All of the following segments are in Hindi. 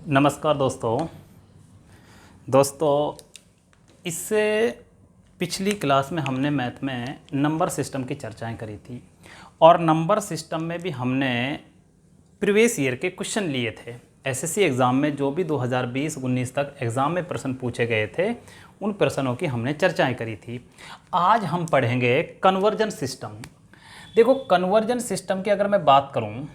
नमस्कार दोस्तों इससे पिछली क्लास में हमने मैथ में नंबर सिस्टम की चर्चाएं करी थी और नंबर सिस्टम में भी हमने प्रीवियस ईयर के क्वेश्चन लिए थे। एसएससी एग्ज़ाम में जो भी 2020-19 तक एग्ज़ाम में प्रश्न पूछे गए थे उन प्रश्नों की हमने चर्चाएं करी थी। आज हम पढ़ेंगे कन्वर्जन सिस्टम। देखो, कन्वर्जन सिस्टम की अगर मैं बात करूं,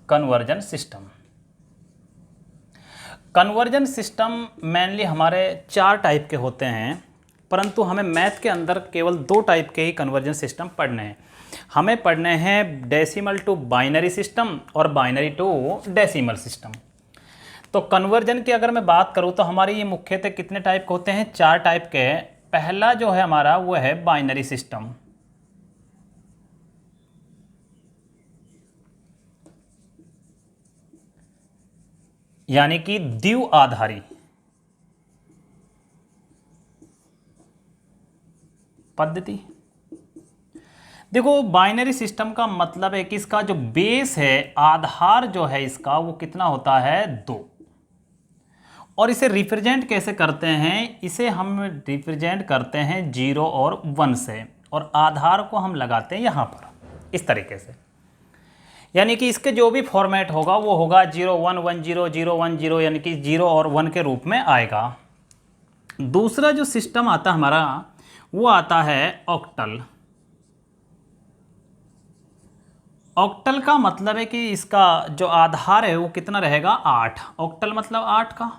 कन्वर्जन सिस्टम मेनली हमारे 4 टाइप के होते हैं, परंतु हमें मैथ के अंदर केवल 2 टाइप के ही कन्वर्जन सिस्टम पढ़ने हैं। हमें पढ़ने हैं डेसिमल टू बाइनरी सिस्टम और बाइनरी टू डेसिमल सिस्टम। तो कन्वर्जन की अगर मैं बात करूं तो हमारी ये मुख्यतः कितने टाइप के होते हैं? 4 टाइप के। पहला जो है हमारा वो है बाइनरी सिस्टम, यानी कि द्विआधारी पद्धति। देखो, बाइनरी सिस्टम का मतलब है कि इसका जो बेस है, आधार जो है इसका, वो कितना होता है? 2। और इसे रिप्रेजेंट कैसे करते हैं? इसे हम रिप्रेजेंट करते हैं 0 और 1 से, और आधार को हम लगाते हैं यहाँ पर इस तरीके से। यानी कि इसके जो भी फॉर्मेट होगा वो होगा 0 1 1 0 0 1 0, यानी कि 0 और 1 के रूप में आएगा। दूसरा जो सिस्टम आता है हमारा वो आता है ऑक्टल। ऑक्टल का मतलब है कि इसका जो आधार है वो कितना रहेगा? 8। ऑक्टल मतलब 8 का।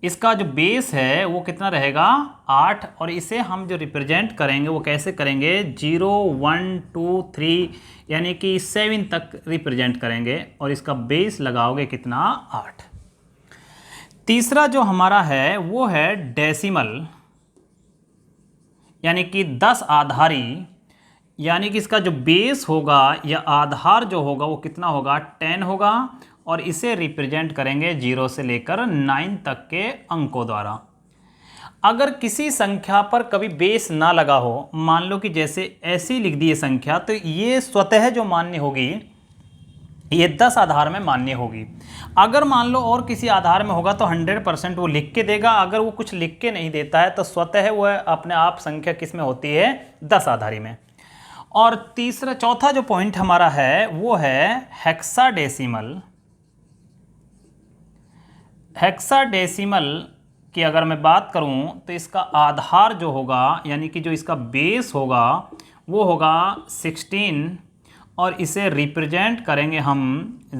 इसका जो बेस है वो कितना रहेगा? 8। और इसे हम जो रिप्रेजेंट करेंगे वो कैसे करेंगे? 0 1 2 3 यानी कि 7 तक रिप्रेजेंट करेंगे, और इसका बेस लगाओगे कितना? 8। तीसरा जो हमारा है वो है डेसिमल, यानी कि 10 आधारी, यानी कि इसका जो बेस होगा या आधार जो होगा वो कितना होगा? 10 होगा, और इसे रिप्रेजेंट करेंगे 0 से लेकर 9 तक के अंकों द्वारा। अगर किसी संख्या पर कभी बेस ना लगा हो, मान लो कि जैसे ऐसी लिख दी है संख्या, तो ये स्वतः जो मान्य होगी ये 10 आधार में मान्य होगी। अगर मान लो और किसी आधार में होगा तो 100% वो लिख के देगा। अगर वो कुछ लिख के नहीं देता है तो स्वतः वह अपने आप संख्या किस में होती है? 10 आधारी में। और चौथा जो पॉइंट हमारा है वो है हेक्साडेसिमल। हेक्साडेसिमल की अगर मैं बात करूं तो इसका आधार जो होगा, यानी कि जो इसका बेस होगा वो होगा 16, और इसे रिप्रेजेंट करेंगे हम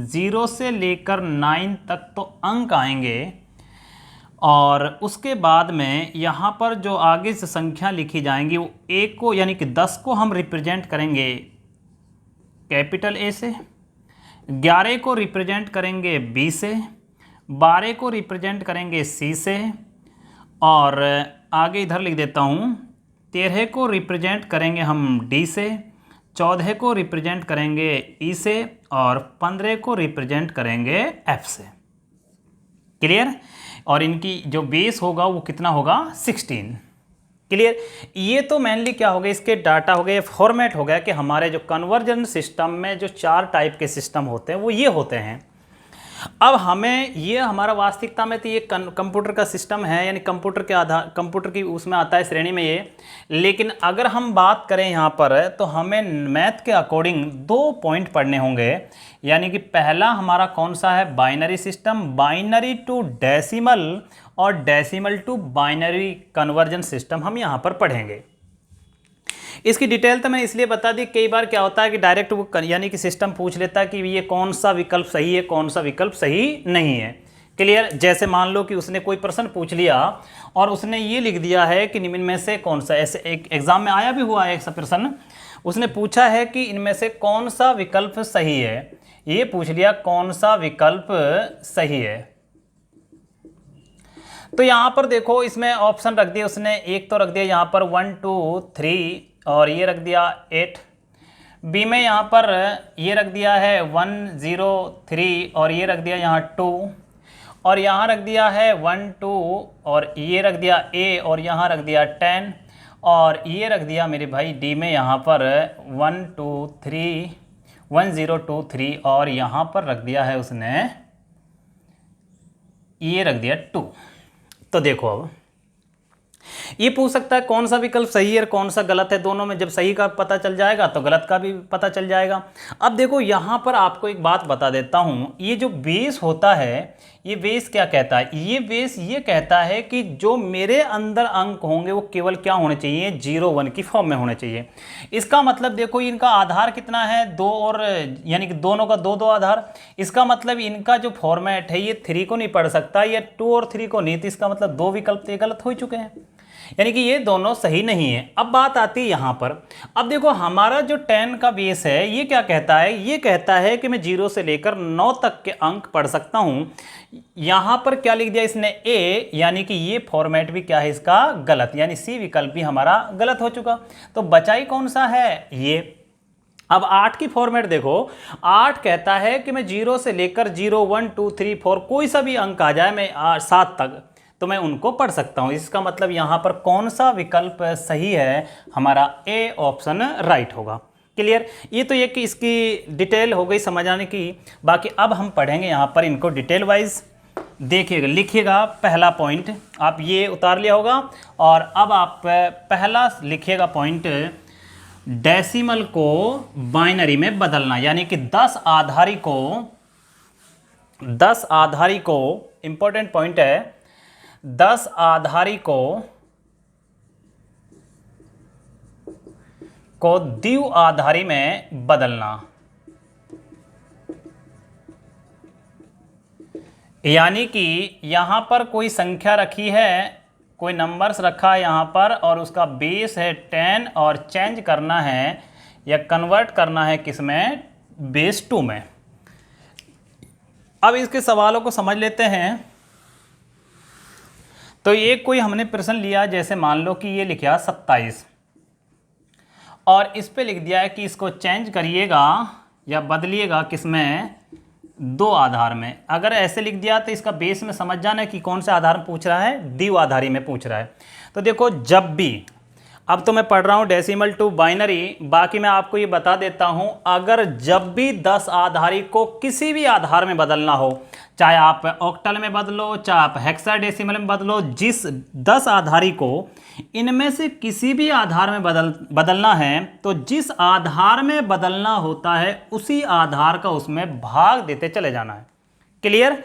0 से लेकर 9 तक तो अंक आएंगे। और उसके बाद में यहाँ पर जो आगे से संख्या लिखी जाएंगी वो A को, यानी कि 10 को हम रिप्रेजेंट करेंगे कैपिटल A से, 11 को रिप्रेजेंट करेंगे B से, 12 को रिप्रेजेंट करेंगे C से, और आगे इधर लिख देता हूँ 13 को रिप्रेजेंट करेंगे हम D से, 14 को रिप्रेजेंट करेंगे E से, और 15 को रिप्रेजेंट करेंगे F से। क्लियर? और इनकी जो बेस होगा वो कितना होगा? 16। क्लियर? ये तो मेनली क्या हो गया, इसके डाटा हो गए, फॉर्मेट हो गया कि हमारे जो कन्वर्जन सिस्टम में जो 4 टाइप के सिस्टम होते हैं वो ये होते हैं। अब हमें ये हमारा वास्तविकता में तो ये कंप्यूटर का सिस्टम है, यानी कंप्यूटर के आधार, कंप्यूटर की उसमें आता है श्रेणी में ये। लेकिन अगर हम बात करें यहाँ पर तो हमें मैथ के अकॉर्डिंग 2 पॉइंट पढ़ने होंगे। यानी कि पहला हमारा कौन सा है? Binary system, binary to decimal, और decimal to binary conversion system हम यहाँ पर पढ़ेंगे। इसकी डिटेल तो मैंने इसलिए बता दी, कई बार क्या होता है कि डायरेक्ट वो यानी कि सिस्टम पूछ लेता है कि ये कौन सा विकल्प सही है, कौन सा विकल्प सही नहीं है। क्लियर? जैसे मान लो कि उसने कोई प्रश्न पूछ लिया और उसने ये लिख दिया है कि निम्न में से कौन सा, ऐसे एक एग्जाम में आया भी हुआ है ऐसा प्रश्न, उसने पूछा है कि इनमें से कौन सा विकल्प सही है। ये पूछ लिया कौन सा विकल्प सही है। तो यहाँ पर देखो इसमें ऑप्शन रख दिया उसने, एक तो रख दिया यहाँ पर 1 2 3, और ये रख दिया 8। बी में यहाँ पर ये रख दिया है 1 0 3, और ये रख दिया यहाँ 2, और यहाँ रख दिया है 1 2, और ये रख दिया A, और यहाँ रख दिया 10, और ये रख दिया मेरे भाई डी में यहाँ पर 1023 और यहाँ पर रख दिया है उसने, ये रख दिया 2। तो देखो अब ये पूछ सकता है कौन सा विकल्प सही है और कौन सा गलत है। दोनों में जब सही का पता चल जाएगा तो गलत का भी पता चल जाएगा। अब देखो यहाँ पर आपको एक बात बता देता हूँ, ये जो बेस होता है, ये बेस क्या कहता है, ये बेस ये कहता है कि जो मेरे अंदर अंक होंगे वो केवल क्या होने चाहिए, 0 1 की फॉर्म में होने चाहिए। इसका मतलब देखो इनका आधार कितना है, 2 और यानी कि दोनों का 2 2 आधार। इसका मतलब इनका जो फॉर्मेट है ये 3 को नहीं पढ़ सकता, ये 2 और 3 को नहीं, तो इसका मतलब 2 विकल्प तो गलत हो चुके हैं, यानी कि ये दोनों सही नहीं है। अब बात आती है यहाँ पर, अब देखो हमारा जो 10 का बेस है ये क्या कहता है, ये कहता है कि मैं 0 से लेकर 9 तक के अंक पढ़ सकता हूँ। यहाँ पर क्या लिख दिया इसने ए, यानी कि ये फॉर्मेट भी क्या है इसका गलत, यानी सी विकल्प भी हमारा गलत हो चुका। तो बचा ही कौन सा है ये। अब 8 की फॉर्मेट देखो, 8 कहता है कि मैं 0 से लेकर 0 1 2 3 4 कोई सा भी अंक आ जाए मैं 7 तक तो मैं उनको पढ़ सकता हूं। इसका मतलब यहां पर कौन सा विकल्प सही है, हमारा ए ऑप्शन राइट होगा। क्लियर। ये तो ये कि इसकी डिटेल हो गई समझ आने की। बाकी अब हम पढ़ेंगे यहां पर इनको डिटेल वाइज। देखिएगा, लिखिएगा पहला पॉइंट, आप ये उतार लिया होगा और अब आप पहला लिखिएगा पॉइंट, डेसिमल को बाइनरी में बदलना, यानी कि 10 आधारी को इंपॉर्टेंट पॉइंट है, 10 आधारी को द्विआधारी में बदलना। यानी कि यहां पर कोई संख्या रखी है, कोई नंबर्स रखा है यहां पर और उसका बेस है 10 और चेंज करना है या कन्वर्ट करना है किसमें, बेस 2 में। अब इसके सवालों को समझ लेते हैं। तो ये कोई हमने प्रश्न लिया, जैसे मान लो कि ये लिखा 27 और इस पे लिख दिया है कि इसको चेंज करिएगा या बदलिएगा किसमें, 2 आधार में। अगर ऐसे लिख दिया तो इसका बेस में समझ जाना कि कौन से आधार में पूछ रहा है, द्विआधारी में पूछ रहा है। तो देखो जब भी, अब तो मैं पढ़ रहा हूँ डेसिमल टू बाइनरी, बाकी मैं आपको ये बता देता हूँ, अगर जब भी 10 आधारी को किसी भी आधार में बदलना हो, चाहे आप ऑक्टल में बदलो, चाहे आप हेक्साडेसिमल में बदलो, जिस 10 आधारी को इनमें से किसी भी आधार में बदलना है तो जिस आधार में बदलना होता है उसी आधार का उसमें भाग देते चले जाना है। क्लियर।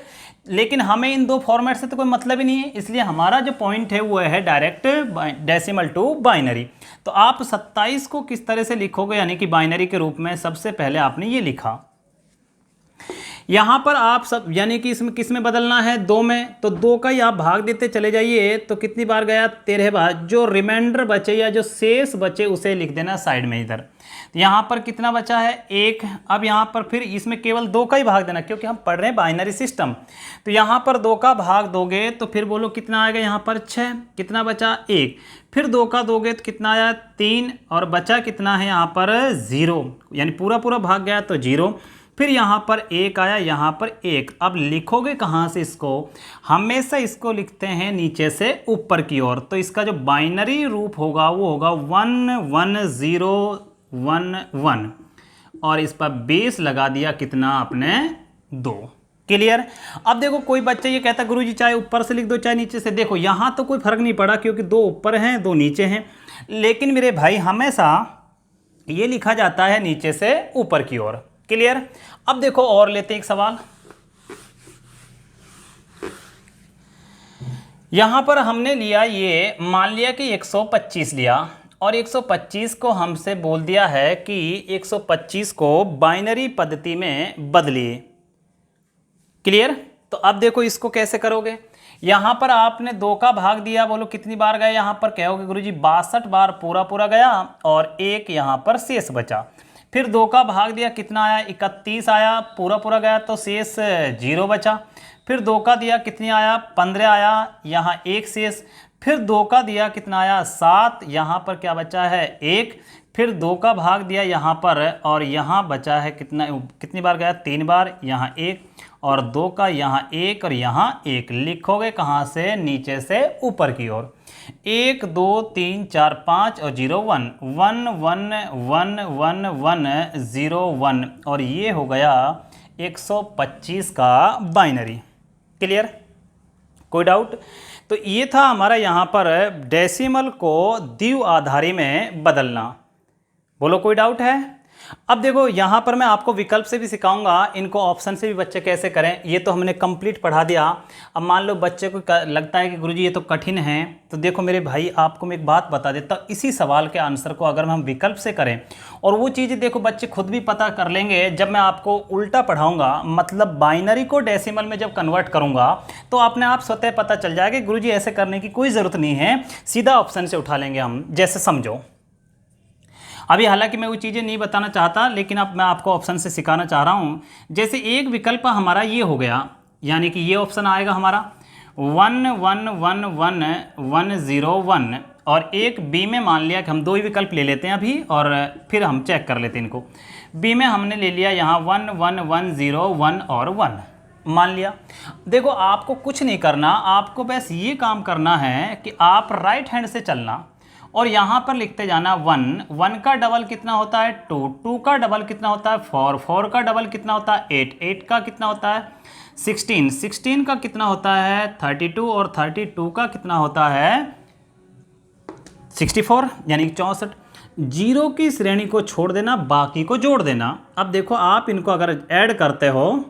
लेकिन हमें इन 2 फॉर्मेट से तो कोई मतलब ही नहीं है, इसलिए हमारा जो पॉइंट है वो है डायरेक्ट डेसिमल टू बाइनरी। तो आप 27 को किस तरह से लिखोगे, यानी कि बाइनरी के रूप में, सबसे पहले आपने ये लिखा, यहां पर आप सब यानी कि इसमें किस में बदलना है, 2 में, तो 2 का ही आप भाग देते चले जाइए। तो कितनी बार गया, 13 बार। जो रिमाइंडर बचे या जो शेष बचे उसे लिख देना साइड में इधर। तो यहाँ पर कितना बचा है, 1। अब यहाँ पर फिर इसमें केवल 2 का ही भाग देना, क्योंकि हम पढ़ रहे हैं बाइनरी सिस्टम। तो यहाँ पर 2 का भाग दोगे तो फिर बोलो कितना आएगा, यहाँ पर 6, कितना बचा 1, फिर 2 का दोगे तो कितना आया 3 और बचा कितना है यहाँ पर 0, यानी पूरा भाग गया तो 0। फिर यहाँ पर 1 आया, यहाँ पर 1। अब लिखोगे कहाँ से इसको, हमेशा इसको लिखते हैं नीचे से ऊपर की ओर। तो इसका जो बाइनरी रूप होगा वो होगा 1 1 0 1 1 और इस पर बेस लगा दिया कितना आपने, 2। क्लियर। अब देखो कोई बच्चा ये कहता गुरुजी चाहे ऊपर से लिख दो चाहे नीचे से, देखो यहाँ तो कोई फर्क नहीं पड़ा क्योंकि 2 ऊपर हैं 2 नीचे हैं, लेकिन मेरे भाई हमेशा ये लिखा जाता है नीचे से ऊपर की ओर। क्लियर। अब देखो और लेते हैं एक सवाल। यहां पर हमने लिया, ये मान लिया कि 125 लिया और 125 को हमसे बोल दिया है कि 125 को बाइनरी पद्धति में बदलिए। क्लियर। तो अब देखो इसको कैसे करोगे, यहां पर आपने 2 का भाग दिया, बोलो कितनी बार गया, यहां पर कहोगे गुरुजी 62 बार पूरा गया और 1 यहां पर शेष बचा। फिर 2 का भाग दिया, कितना आया 31 आया, पूरा गया तो शेष 0 बचा। फिर 2 का दिया, कितनी आया 15 आया, यहाँ 1 शेष। फिर 2 का दिया, कितना आया 7, यहाँ पर क्या बचा है 1। फिर 2 का भाग दिया यहाँ पर और यहाँ बचा है कितना, कितनी बार गया 3 बार, यहाँ 1 और 2 का यहाँ 1 और यहाँ 1 लिखोगे कहाँ से, नीचे से ऊपर की ओर। 1 2 3 4 5 और 0 1 1 1 1 1 1 0 1 और ये हो गया 125 का बाइनरी। क्लियर, कोई डाउट? तो ये था हमारा यहाँ पर डेसिमल को द्विआधारी में बदलना। बोलो कोई डाउट है? अब देखो यहाँ पर मैं आपको विकल्प से भी सिखाऊंगा, इनको ऑप्शन से भी बच्चे कैसे करें। ये तो हमने कंप्लीट पढ़ा दिया। अब मान लो बच्चे को लगता है कि गुरुजी ये तो कठिन है, तो देखो मेरे भाई आपको मैं एक बात बता देता हूँ, इसी सवाल के आंसर को अगर हम विकल्प से करें और वो चीज़ें देखो बच्चे खुद भी पता कर लेंगे, जब मैं आपको उल्टा पढ़ाऊँगा मतलब बाइनरी को डेसिमल में जब कन्वर्ट करूँगा तो अपने आप स्वतः पता चल जाएगा गुरुजी ऐसे करने की कोई ज़रूरत नहीं है, सीधा ऑप्शन से उठा लेंगे हम। जैसे समझो अभी, हालांकि मैं वो चीज़ें नहीं बताना चाहता, लेकिन अब मैं आपको ऑप्शन से सिखाना चाह रहा हूँ। जैसे एक विकल्प हमारा ये हो गया, यानी कि ये ऑप्शन आएगा हमारा 1 1 1 1 1 0 1 और एक बी में मान लिया कि हम 2 ही विकल्प ले लेते हैं अभी और फिर हम चेक कर लेते हैं इनको। बी में हमने ले लिया यहाँ 1 1 1 0 1 और 1 मान लिया। देखो आपको कुछ नहीं करना, आपको बस ये काम करना है कि आप राइट हैंड से चलना और यहाँ पर लिखते जाना 1 1 का डबल कितना होता है 2 2 का डबल कितना होता है 4 4 का डबल कितना होता है 8 8 का कितना होता है 16 16 का कितना होता है 32 और 32 का कितना होता है 64 यानी 64। जीरो की श्रेणी को छोड़ देना, बाकी को जोड़ देना। अब देखो आप इनको अगर ऐड करते हो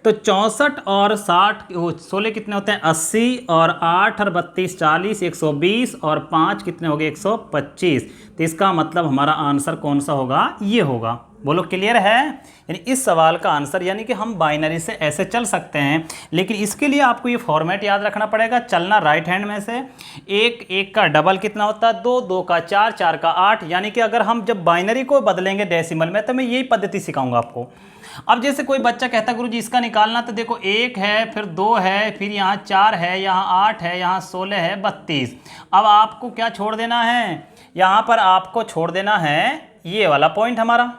तो 64 और 60 16 कितने होते हैं 80 और 8 और 32 40 120 और 5 कितने हो गए 125। तो इसका मतलब हमारा आंसर कौन सा होगा, ये होगा। बोलो क्लियर है? यानी इस सवाल का आंसर, यानी कि हम बाइनरी से ऐसे चल सकते हैं, लेकिन इसके लिए आपको ये फॉर्मेट याद रखना पड़ेगा। चलना राइट हैंड में से, 1 1 का डबल कितना होता है 2 2 का 4 4 का 8। यानी कि अगर हम जब बाइनरी को बदलेंगे डेसिमल में तो मैं यही पद्धति सिखाऊंगा आपको। अब जैसे कोई बच्चा कहता है गुरुजी इसका निकालना, तो देखो 1 है, फिर 2 है, फिर यहाँ 4 है, यहाँ 8 है, यहाँ 16 है, 32। अब आपको क्या छोड़ देना है, यहाँ पर आपको छोड़ देना है ये वाला पॉइंट हमारा।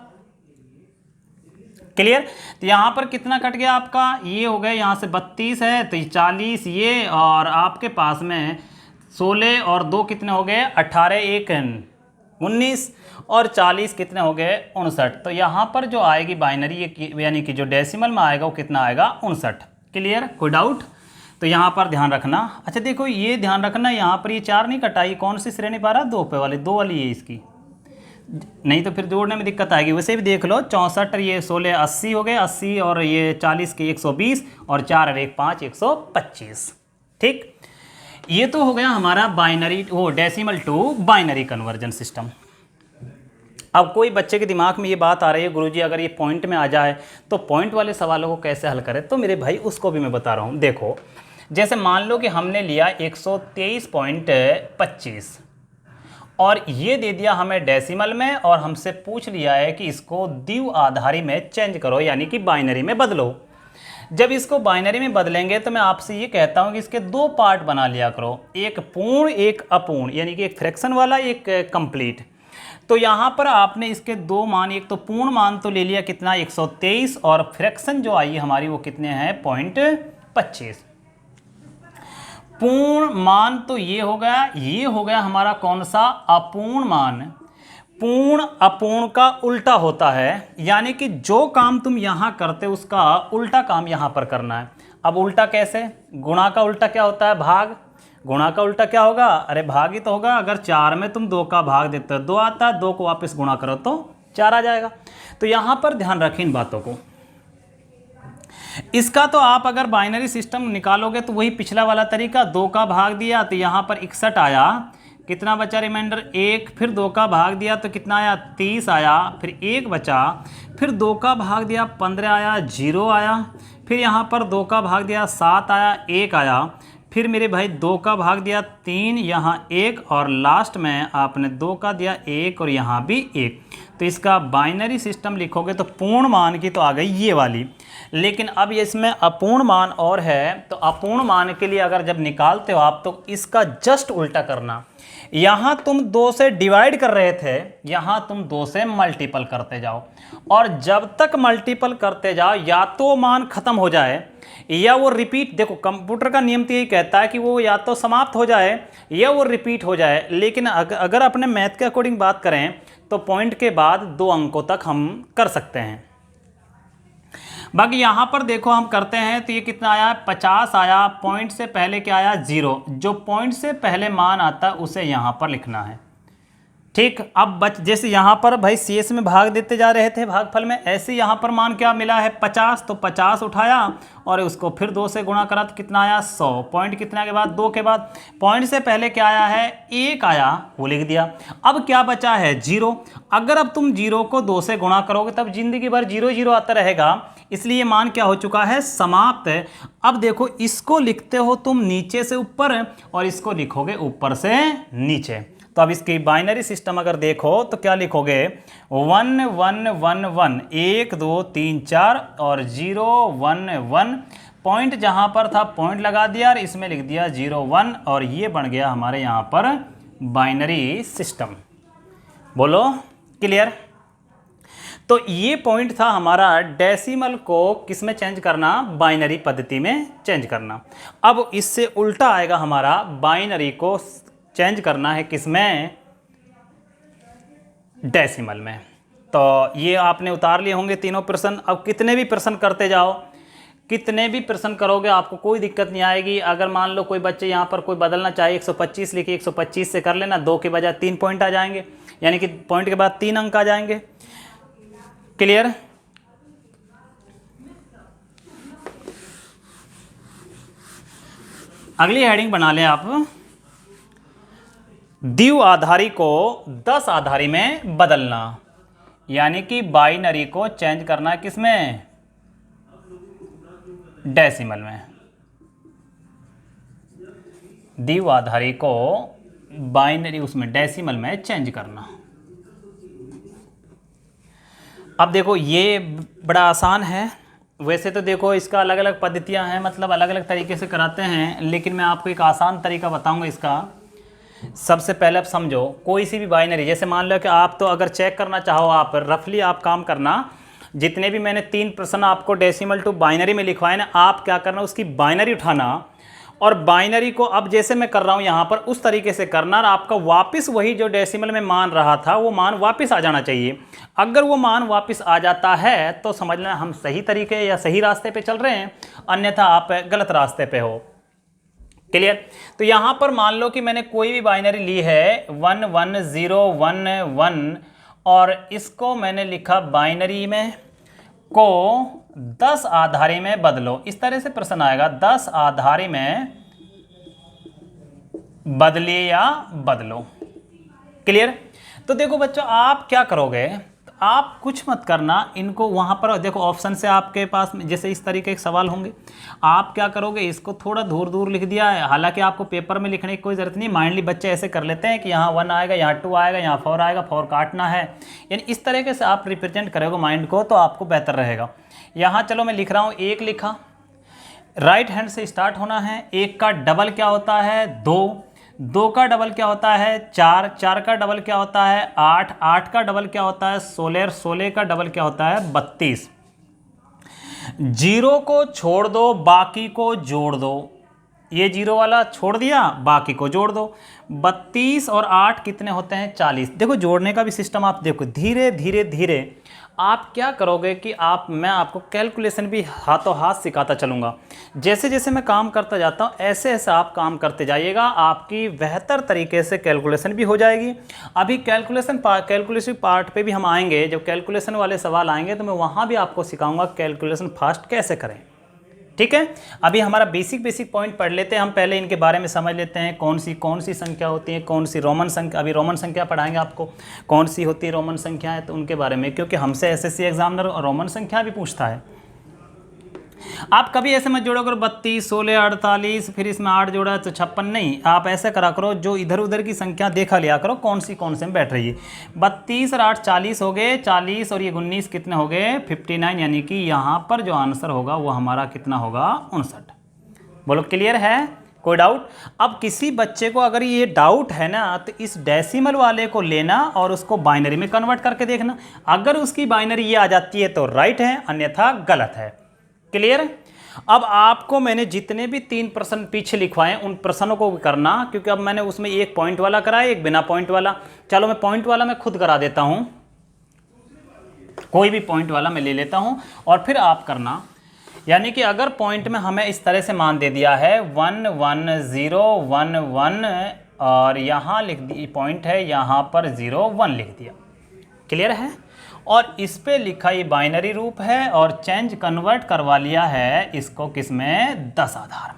क्लियर? तो यहाँ पर कितना कट गया आपका, ये हो गया यहाँ से 32 है तो 40 ये, और आपके पास में 16 और 2 कितने हो गए 18 1 19 और 40 कितने हो गए 59। तो यहाँ पर जो आएगी बाइनरी यानी कि जो डेसिमल में आएगा वो कितना आएगा 59। क्लियर, कोई डाउट? तो यहाँ पर ध्यान रखना। अच्छा देखो ये ध्यान रखना, यहाँ पर ये 4 नहीं कटाई, कौन सी श्रेणी पा रहा 2 पे वाली, 2 वाली है इसकी, नहीं तो फिर जोड़ने में दिक्कत आएगी। वैसे भी देख लो 64 ये 16 80 हो गए 80 और ये 40 के 120 और 4 और 1 5 125। ठीक, ये तो हो गया हमारा बाइनरी वो decimal to binary conversion system. अब कोई बच्चे के दिमाग में ये बात आ रही है गुरुजी अगर ये पॉइंट में आ जाए तो पॉइंट वाले सवालों को कैसे हल करें, तो मेरे भाई उसको भी मैं बता रहा हूँ। देखो जैसे मान लो कि हमने लिया 123.25 और ये दे दिया हमें डेसिमल में और हमसे पूछ लिया है कि इसको द्विआधारी में चेंज करो, यानी कि बाइनरी में बदलो। जब इसको बाइनरी में बदलेंगे तो मैं आपसे ये कहता हूँ कि इसके 2 पार्ट बना लिया करो, एक पूर्ण एक अपूर्ण, यानी कि एक फ्रैक्शन वाला एक कंप्लीट। तो यहाँ पर आपने इसके 2 मान, एक तो पूर्ण मान तो ले लिया कितना 123 और फ्रैक्शन जो आई हमारी वो कितने हैं 0.25। पूर्ण मान तो ये हो गया हमारा कौन सा अपूर्ण मान। पूर्ण अपूर्ण का उल्टा होता है, यानी कि जो काम तुम यहाँ करते उसका उल्टा काम यहाँ पर करना है। अब उल्टा कैसे, गुणा का उल्टा क्या होता है भाग, गुणा का उल्टा क्या होगा, अरे भाग ही तो होगा। अगर 4 में तुम 2 का भाग देते हो 2 आता है, 2 को वापस गुणा करो तो 4 आ जाएगा। तो यहाँ पर ध्यान रखें इन बातों को। इसका तो आप अगर बाइनरी सिस्टम निकालोगे तो वही पिछला वाला तरीका, 2 का भाग दिया तो यहाँ पर 61 आया, कितना बचा रिमाइंडर 1, फिर 2 का भाग दिया तो कितना आया 30 आया, फिर 1 बचा, फिर 2 का भाग दिया 15 आया, 0 आया, फिर यहाँ पर 2 का भाग दिया 7 आया, 1 आया, फिर मेरे भाई 2 का भाग दिया 3, यहाँ 1 और लास्ट में आपने 2 का दिया 1 और यहाँ भी 1। तो इसका बाइनरी सिस्टम लिखोगे तो पूर्ण मान की तो आ गई ये वाली, लेकिन अब इसमें अपूर्ण मान और है। तो अपूर्ण मान के लिए अगर जब निकालते हो आप तो इसका जस्ट उल्टा करना, यहां तुम 2 से डिवाइड कर रहे थे, यहां तुम 2 से मल्टीपल करते जाओ, और जब तक मल्टीपल करते जाओ या तो मान खत्म हो जाए या वो रिपीट, देखो कंप्यूटर का नियम तो यही कहता है कि वो या तो समाप्त हो जाए या वो रिपीट हो जाए, लेकिन अगर अपने मैथ के अकॉर्डिंग बात करें तो पॉइंट के बाद 2 अंकों तक हम कर सकते हैं। बाकी यहाँ पर देखो हम करते हैं तो ये कितना आया, 50 आया। पॉइंट से पहले क्या आया, 0। जो पॉइंट से पहले मान आता है उसे यहाँ पर लिखना है। ठीक, अब जैसे यहाँ पर भाई शेष में भाग देते जा रहे थे भागफल में, ऐसे यहाँ पर मान क्या मिला है 50, तो 50 उठाया और उसको फिर 2 से गुणा करा तो कितना आया 100। पॉइंट कितना के बाद, 2 के बाद। पॉइंट से पहले क्या आया है, 1 आया, वो लिख दिया। अब क्या बचा है 0। अगर अब तुम 0 को 2 से गुणा करोगे तब जिंदगी भर 0 0 आता रहेगा, इसलिए मान क्या हो चुका है, समाप्त है। अब देखो इसको लिखते हो तुम नीचे से ऊपर और इसको लिखोगे ऊपर से नीचे। तो अब इसकी बाइनरी सिस्टम अगर देखो तो क्या लिखोगे, 1 1 1 1, 1 2 3 4 और 0 1 1। पॉइंट जहां पर था पॉइंट लगा दिया और इसमें लिख दिया 0 1, और ये बन गया हमारे यहां पर बाइनरी सिस्टम। बोलो क्लियर। तो ये पॉइंट था हमारा डेसिमल को किस में चेंज करना, बाइनरी पद्धति में चेंज करना। अब इससे उल्टा आएगा हमारा, बाइनरी को चेंज करना है किसमें, डेसिमल में। तो ये आपने उतार लिए होंगे तीनों प्रश्न। अब कितने भी प्रश्न करते जाओ, कितने भी प्रश्न करोगे आपको कोई दिक्कत नहीं आएगी। अगर मान लो कोई बच्चे यहाँ पर कोई बदलना चाहे 125 लिखिए, 125 से कर लेना, 2 के बजाय 3 पॉइंट आ जाएंगे, यानी कि पॉइंट के बाद 3 अंक आ जाएंगे। क्लियर। अगली हेडिंग बना लें आप, द्विआधारी को 10 आधारी में बदलना, यानी कि बाइनरी को चेंज करना किसमें, डेसिमल में। द्विआधारी को बाइनरी उसमें डेसिमल में चेंज करना। अब देखो ये बड़ा आसान है। वैसे तो देखो इसका अलग अलग पद्धतियां हैं, मतलब अलग अलग तरीके से कराते हैं, लेकिन मैं आपको एक आसान तरीका बताऊंगा इसका। सबसे पहले आप समझो, कोई सी भी बाइनरी, जैसे मान लो कि आप तो अगर चेक करना चाहो, आप रफली आप काम करना, जितने भी मैंने 3 प्रश्न आपको डेसिमल टू बाइनरी में लिखवाए ना, आप क्या करना, उसकी बाइनरी उठाना और बाइनरी को अब जैसे मैं कर रहा हूँ यहाँ पर उस तरीके से करना, और आपका वापस वही जो डेसिमल में मान रहा था वो मान वापस आ जाना चाहिए। अगर वो मान वापस आ जाता है तो समझ लेना हम सही तरीके या सही रास्ते पे चल रहे हैं, अन्यथा आप गलत रास्ते पे हो। क्लियर। तो यहां पर मान लो कि मैंने कोई भी बाइनरी ली है 1 1 0 1 1, और इसको मैंने लिखा बाइनरी में को 10 आधारी में बदलो। इस तरह से प्रश्न आएगा, 10 आधारी में बदलिए या बदलो। क्लियर। तो देखो बच्चों आप क्या करोगे, आप कुछ मत करना, इनको वहाँ पर देखो ऑप्शन से आपके पास जैसे इस तरीके के सवाल होंगे, आप क्या करोगे, इसको थोड़ा दूर दूर लिख दिया है। हालांकि आपको पेपर में लिखने की कोई ज़रूरत नहीं, माइंडली बच्चे ऐसे कर लेते हैं कि यहाँ 1 आएगा, यहाँ 2 आएगा, यहाँ 4 आएगा, 4 काटना है, यानी इस तरीके से आप रिप्रेजेंट करोगे माइंड को तो आपको बेहतर रहेगा। यहाँ चलो मैं लिख रहा हूँ, 1 लिखा, राइट हैंड से स्टार्ट होना है। 1 का डबल क्या होता है, 2, 2 का डबल क्या होता है 4, 4 का डबल क्या होता है 8, 8 का डबल क्या होता है 16, 16 का डबल क्या होता है 32। 0 को छोड़ दो, बाकी को जोड़ दो। ये 0 वाला छोड़ दिया, बाकी को जोड़ दो। 32 और 8 कितने होते हैं 40। देखो जोड़ने का भी सिस्टम आप देखो, धीरे धीरे धीरे आप क्या करोगे कि मैं आपको कैलकुलेशन भी हाथों हाथ सिखाता चलूँगा। जैसे जैसे मैं काम करता जाता हूँ ऐसे ऐसे आप काम करते जाइएगा, आपकी बेहतर तरीके से कैलकुलेशन भी हो जाएगी। अभी कैलकुलेशन पार्ट पे भी हम आएंगे, जब कैलकुलेशन वाले सवाल आएंगे तो मैं वहाँ भी आपको सिखाऊंगा कैलकुलेशन फास्ट कैसे करें। ठीक है, अभी हमारा बेसिक पॉइंट पढ़ लेते हैं हम, पहले इनके बारे में समझ लेते हैं। कौन सी संख्या होती है, कौन सी रोमन संख्या, अभी रोमन संख्या पढ़ाएंगे आपको, कौन सी होती है रोमन संख्या है, तो उनके बारे में, क्योंकि हमसे एसएससी एग्जामिनर रोमन संख्या भी पूछता है। आप कभी ऐसे मत जोड़ो करो 32, 16, 48, फिर इसमें 8 जोड़ा तो 56, नहीं। आप ऐसे करा करो, जो इधर उधर की संख्या देखा लिया करो कौन से में बैठ रही है। 32 और 8 40 हो गए, 40 और ये 19 कितने हो गए 59, यानी कि यहाँ पर जो आंसर होगा वो हमारा कितना होगा 59। बोलो क्लियर है, कोई डाउट? अब किसी बच्चे को अगर ये डाउट है ना तो इस डेसिमल वाले को लेना और उसको बाइनरी में कन्वर्ट करके देखना। अगर उसकी बाइनरी ये आ जाती है तो राइट है, अन्यथा गलत है। क्लियर? अब आपको मैंने जितने भी 3 प्रश्न पीछे लिखवाए उन प्रश्नों को करना, क्योंकि अब मैंने उसमें एक पॉइंट वाला कराया, एक बिना पॉइंट वाला। चलो मैं पॉइंट वाला मैं खुद करा देता हूं, कोई भी पॉइंट वाला मैं ले लेता हूं और फिर आप करना। यानी कि अगर पॉइंट में हमें इस तरह से मान दे दिया है 1 1 0 1 1 और यहाँ लिख दी पॉइंट है, यहाँ पर 0 1 लिख दिया। क्लियर है? और इस पे लिखा ये बाइनरी रूप है और चेंज कन्वर्ट करवा लिया है इसको किसमें? 10 आधार में।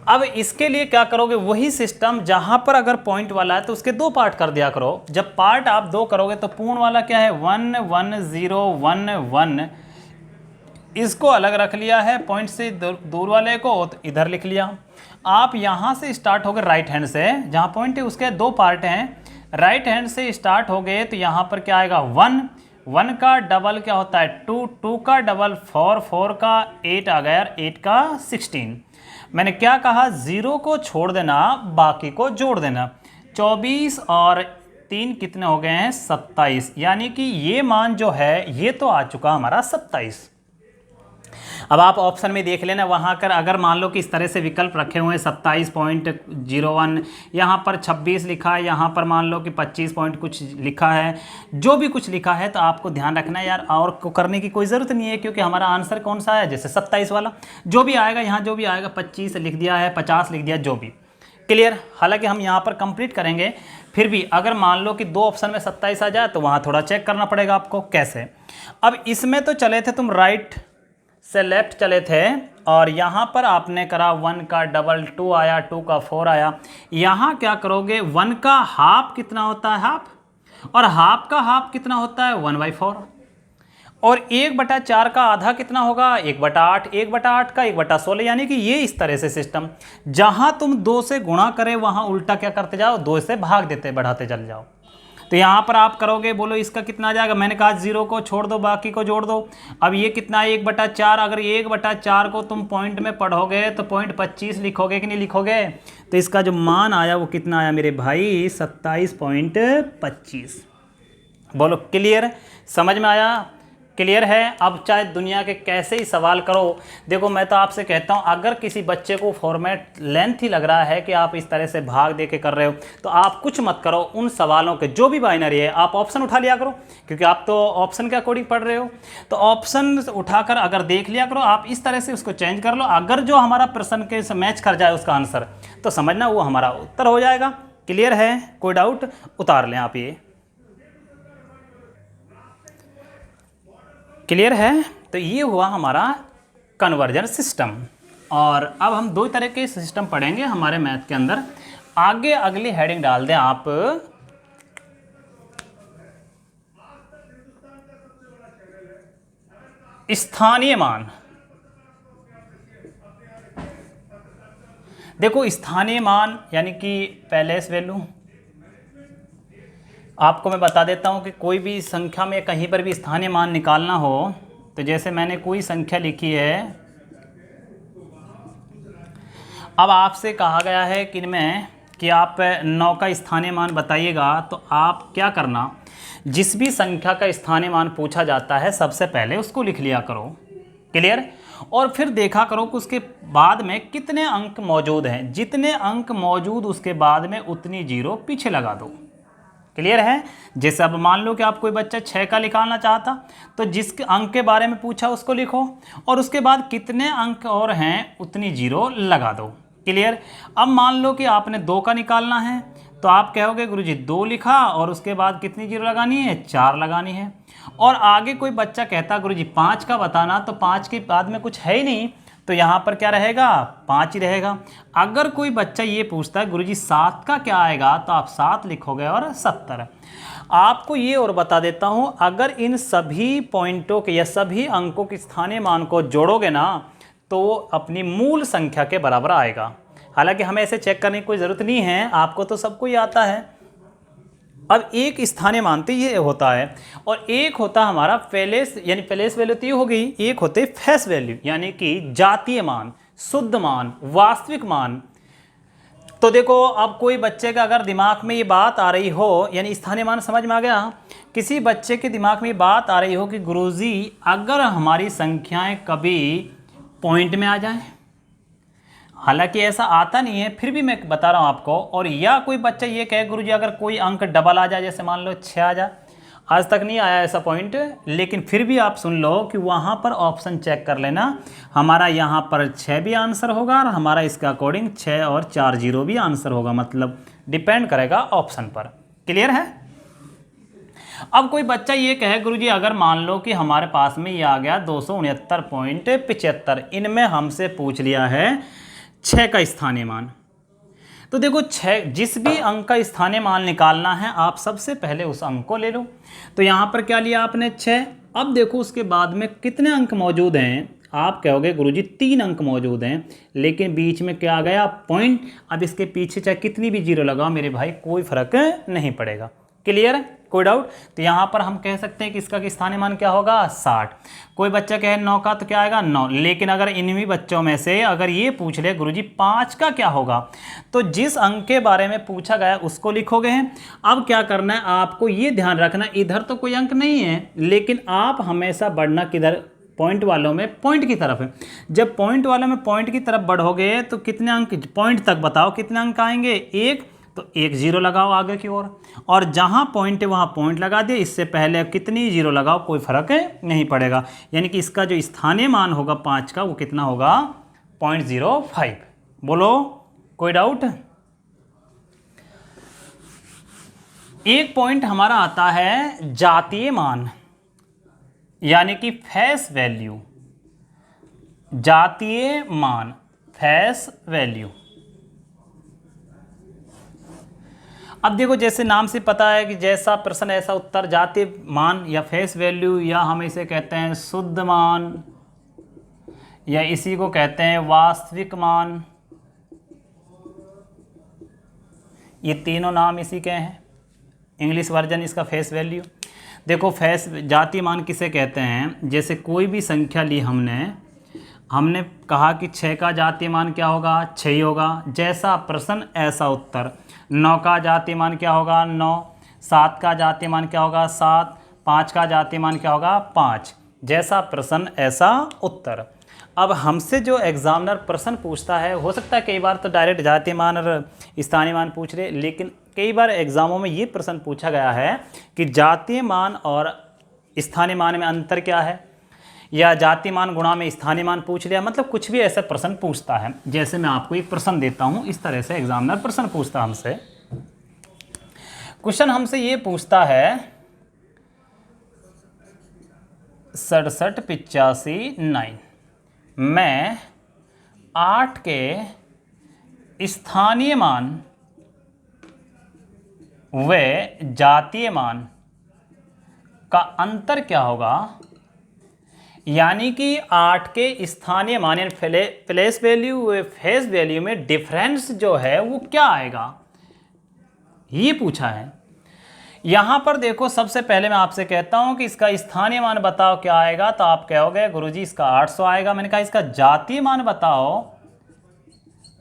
अब इसके लिए क्या करोगे? वही सिस्टम जहां पर अगर पॉइंट वाला है तो उसके 2 पार्ट कर दिया करो। जब पार्ट आप 2 करोगे तो पूर्ण वाला क्या है? 1 1 0 1 1, इसको अलग रख लिया है, पॉइंट से दूर वाले को तो इधर लिख लिया। आप यहाँ से स्टार्ट हो गए राइट हैंड से, जहाँ पॉइंट है उसके 2 पार्ट हैं, राइट हैंड से स्टार्ट हो गए तो यहाँ पर क्या आएगा? 1 1 का डबल क्या होता है? 2 2 का डबल 4 4 का 8 आ गया, 8 का 16। मैंने क्या कहा? 0 को छोड़ देना, बाकी को जोड़ देना। 24 और 3 कितने हो गए हैं? 27। यानी कि ये मान जो है ये तो आ चुका हमारा 27। अब आप ऑप्शन में देख लेना, वहाँ कर अगर मान लो कि इस तरह से विकल्प रखे हुए हैं 27.01, यहाँ पर 26 लिखा है, यहाँ पर मान लो कि 25 पॉइंट कुछ लिखा है, जो भी कुछ लिखा है तो आपको ध्यान रखना है यार, और को करने की कोई ज़रूरत नहीं है, क्योंकि हमारा आंसर कौन सा है? जैसे 27 वाला जो भी आएगा, यहाँ जो भी आएगा 25 लिख दिया है, 50 लिख दिया, जो भी। क्लियर? हालांकि हम यहाँ पर कंप्लीट करेंगे, फिर भी अगर मान लो कि 2 ऑप्शन में 27 आ जाए तो वहाँ थोड़ा चेक करना पड़ेगा आपको कैसे। अब इसमें तो चले थे तुम राइट से लेफ्ट चले थे और यहाँ पर आपने करा 1 का डबल 2 आया, 2 का 4 आया। यहाँ क्या करोगे? 1 का हाफ कितना होता है? हाफ। और हाफ का हाफ कितना होता है? 1/4। और 1/4 का आधा कितना होगा? 1/8। 1/8 का 1/16। यानी कि ये इस तरह से सिस्टम, जहाँ तुम 2 से गुणा करे वहाँ उल्टा क्या करते जाओ? 2 से भाग देते बढ़ाते चल जाओ। तो यहाँ पर आप करोगे, बोलो इसका कितना आ जाएगा? मैंने कहा 0 को छोड़ दो, बाकी को जोड़ दो। अब ये कितना है? 1/4। अगर 1/4 को तुम पॉइंट में पढ़ोगे तो पॉइंट 25 लिखोगे कि नहीं लिखोगे? तो इसका जो मान आया वो कितना आया मेरे भाई? 27.25। बोलो क्लियर? समझ में आया? क्लियर है? अब चाहे दुनिया के कैसे ही सवाल करो, देखो मैं तो आपसे कहता हूँ, अगर किसी बच्चे को फॉर्मेट लेंथ ही लग रहा है कि आप इस तरह से भाग दे के कर रहे हो तो आप कुछ मत करो। उन सवालों के जो भी बाइनरी है आप ऑप्शन उठा लिया करो, क्योंकि आप तो ऑप्शन के अकॉर्डिंग पढ़ रहे हो, तो ऑप्शन उठाकर अगर देख लिया करो, आप इस तरह से उसको चेंज कर लो। अगर जो हमारा प्रश्न के मैच कर जाए उसका आंसर, तो समझना वो हमारा उत्तर हो जाएगा। क्लियर है? कोई डाउट? उतार लें आप ये। क्लियर है? तो ये हुआ हमारा कन्वर्जन सिस्टम। और अब हम 2 तरह के सिस्टम पढ़ेंगे हमारे मैथ के अंदर। आगे अगली हेडिंग डाल दें आप, स्थानीय मान। देखो स्थानीय मान यानी कि पैलेस वैल्यू, आपको मैं बता देता हूं कि कोई भी संख्या में कहीं पर भी स्थानीय मान निकालना हो तो जैसे मैंने कोई संख्या लिखी है, अब आपसे कहा गया है कि इनमें कि आप 9 का स्थानीय मान बताइएगा, तो आप क्या करना, जिस भी संख्या का स्थानीय मान पूछा जाता है सबसे पहले उसको लिख लिया करो। क्लियर? और फिर देखा करो कि उसके बाद में कितने अंक मौजूद हैं, जितने अंक मौजूद उसके बाद में उतनी जीरो पीछे लगा दो। क्लियर है? जैसे अब मान लो कि आप कोई बच्चा 6 का निकालना चाहता, तो जिस अंक के बारे में पूछा उसको लिखो और उसके बाद कितने अंक और हैं उतनी जीरो लगा दो। क्लियर? अब मान लो कि आपने 2 का निकालना है, तो आप कहोगे गुरुजी 2 लिखा और उसके बाद कितनी जीरो लगानी है? 4 लगानी है। और आगे कोई बच्चा कहता गुरुजी 5 का बताना, तो 5 के बाद में कुछ है ही नहीं, तो यहाँ पर क्या रहेगा? 5 ही रहेगा। अगर कोई बच्चा ये पूछता है गुरुजी 7 का क्या आएगा, तो आप 7 लिखोगे और 70। आपको ये और बता देता हूँ, अगर इन सभी पॉइंटों के या सभी अंकों के स्थानीय मान को जोड़ोगे ना तो अपनी मूल संख्या के बराबर आएगा। हालांकि हमें ऐसे चेक करने की कोई ज़रूरत नहीं है, आपको तो सबको ही आता है। अब एक स्थानीय मान तो ये होता है और एक होता हमारा पैलेस, यानी पैलेस वैल्यू तो ये हो गई, एक होते फेस वैल्यू यानी कि जातीय मान, शुद्ध मान, वास्तविक मान। तो देखो अब कोई बच्चे का अगर दिमाग में ये बात आ रही हो, यानी स्थानीय मान समझ में आ गया, किसी बच्चे के दिमाग में ये बात आ रही हो कि गुरुजी अगर हमारी संख्याएं कभी पॉइंट में आ जाएं, हालांकि ऐसा आता नहीं है, फिर भी मैं बता रहा हूँ आपको, और या कोई बच्चा ये कहे गुरुजी अगर कोई अंक डबल आ जाए, जैसे मान लो 6 आ जाए, आज तक नहीं आया ऐसा पॉइंट, लेकिन फिर भी आप सुन लो कि वहाँ पर ऑप्शन चेक कर लेना, हमारा यहाँ पर 6 भी आंसर होगा और हमारा इसके अकॉर्डिंग 6 और 4 0 भी आंसर होगा, मतलब डिपेंड करेगा ऑप्शन पर। क्लियर है? अब कोई बच्चा ये कहे गुरुजी अगर मान लो कि हमारे पास में ये आ गया 269.75, इनमें हमसे पूछ लिया है 6 का स्थानीय मान। तो देखो 6, जिस भी अंक का स्थानीय मान निकालना है आप सबसे पहले उस अंक को ले लो। तो यहाँ पर क्या लिया आपने 6। अब देखो उसके बाद में कितने अंक मौजूद हैं, आप कहोगे गुरुजी 3 अंक मौजूद हैं, लेकिन बीच में क्या आ गया पॉइंट। अब इसके पीछे चाहे कितनी भी जीरो लगाओ मेरे भाई कोई फर्क नहीं पड़ेगा। क्लियर है? कोई डाउट? तो यहाँ पर हम कह सकते हैं कि इसका स्थानीय मान क्या होगा 60। कोई बच्चा कहे 9 का, तो क्या आएगा 9। लेकिन अगर इन्हीं बच्चों में से अगर ये पूछ ले गुरुजी 5 का क्या होगा, तो जिस अंक के बारे में पूछा गया उसको लिखोगे हैं। अब क्या करना है आपको ये ध्यान रखना, इधर तो कोई अंक नहीं है, लेकिन आप हमेशा बढ़ना किधर, पॉइंट वालों में पॉइंट की तरफ है। जब पॉइंट वालों में पॉइंट की तरफ बढ़ोगे तो कितने अंक, पॉइंट तक बताओ कितने अंक आएंगे, 1, तो 1 0 लगाओ आगे की ओर, और जहां पॉइंट है वहां पॉइंट लगा दिए, इससे पहले कितनी 0 लगाओ कोई फर्क नहीं पड़ेगा। यानी कि इसका जो स्थानीय मान होगा 5 का वो कितना होगा 0.05। बोलो कोई डाउट? एक पॉइंट हमारा आता है जातीय मान, यानी कि फेस वैल्यू। जातीय मान, फेस वैल्यू। अब देखो जैसे नाम से पता है कि जैसा प्रश्न ऐसा उत्तर, जातीय मान या फेस वैल्यू, या हम इसे कहते हैं शुद्ध मान, या इसी को कहते हैं वास्तविक मान, ये तीनों नाम इसी के हैं। इंग्लिश वर्जन इसका फेस वैल्यू। देखो फेस जातीय मान किसे कहते हैं, जैसे कोई भी संख्या ली हमने कहा कि 6 का जातीय मान क्या होगा 6 ही होगा, जैसा प्रश्न ऐसा उत्तर। 9 का जातीय मान क्या होगा 9, 7 का जातीय मान क्या होगा 7, 5 का जातीय मान क्या होगा 5, जैसा प्रश्न ऐसा उत्तर। अब हमसे जो एग्जामिनर प्रश्न पूछता है, हो सकता है कई बार तो डायरेक्ट जातीय मान और स्थानीय मान पूछ रहे, लेकिन कई बार एग्जामों में ये प्रश्न पूछा गया है कि जातीय मान और स्थानीय मान में अंतर क्या है, या जातीय मान गुणा में स्थानीय मान पूछ लिया, मतलब कुछ भी ऐसा प्रश्न पूछता है। जैसे मैं आपको एक प्रश्न देता हूं, इस तरह से एग्जामिनर प्रश्न पूछता हमसे। क्वेश्चन हमसे ये पूछता है 67 85 9 में 8 के स्थानीय मान व जातीय मान का अंतर क्या होगा, यानी कि 8 के स्थानीय मान यानी प्लेस वैल्यू व फेस वैल्यू में डिफरेंस जो है वो क्या आएगा, ये पूछा है। यहां पर देखो सबसे पहले मैं आपसे कहता हूं कि इसका स्थानीय मान बताओ क्या आएगा, तो आप कहोगे गुरुजी इसका 800 आएगा। मैंने कहा इसका जातीय मान बताओ,